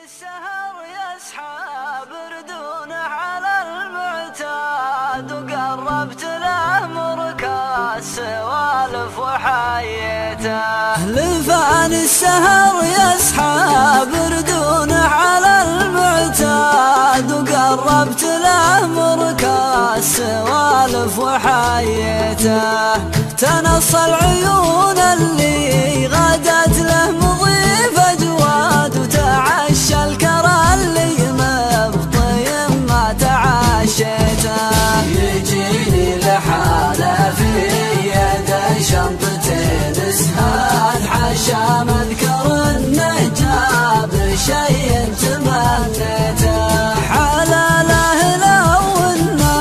السهر يسحب ردونه على المعتاد، وقربت له مركز سوالف وحيته. لفان السهر يسحب ردونه على المعتاد، وقربت له مركز سوالف وحيته. تنص العيون اللي غادت له مضيفة جواد، وتعشى الكرى اللي مبطي ما تعشيته. يجيني لحاله في يده شنطتين سهاد، حاشا مذكر انه جاب شيء تمنيته. حلاله لو انه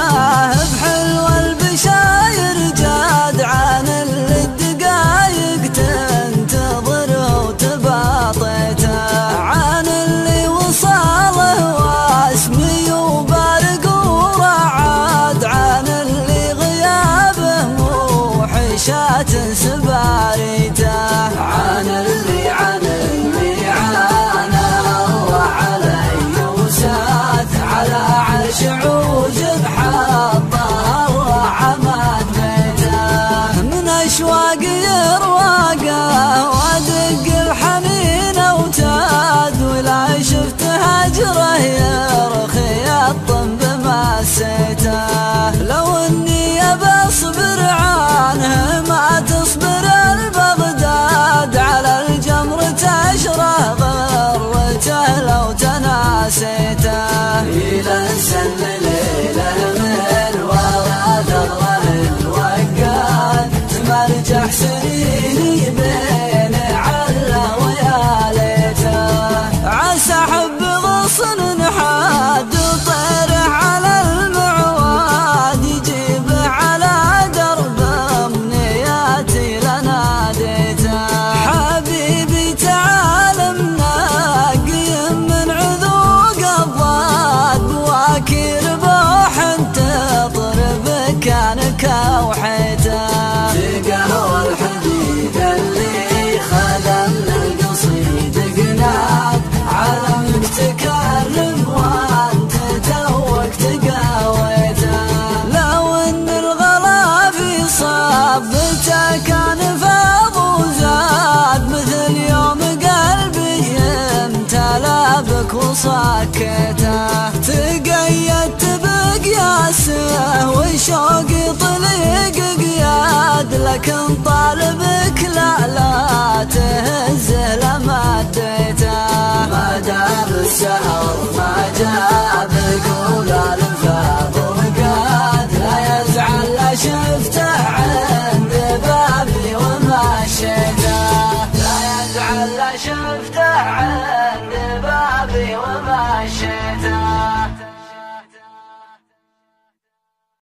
بحلو البشاير جاد، عن اللي الدقايق تنتظره وتباطيته. عن اللي وصاله واسمي وبارق ورعاد، عن اللي غيابه موحشات سباريته. عن اللي عانى الله علي وساد، على عرش عوج بحطه الله عماد بيته. من اشواق يرواقه وادق الحنين اوتاد، ولا شفت هجره يرخي الطن بمسيته. لو اني ابى اصبر عنه ما تصبر البغداد، على الجمر تشره غرته لو تناسيته. إلى سن ليله من ورا ثغره الوقاد، تمرجح سنيني بين عله ويا ليته. عسى حب غصن حاد طيره على المعواد، يجيبه على درب امنياتي لناديته. حبيبي تعال مناقي من عذوق الضاد، بواكير بوح تضرب كانك وحيته. تقهوى الحديد اللي خدمنا القصيد قناد، علمك تكرم وانت توك تقاويته. لو ان الغلا في صابته كان فاض وزاد، مثل يوم قلبي امتلا بك وصكته. تقيدت بقياسه وشوقي طليق قياد، لكن طالبك لا تهزه لما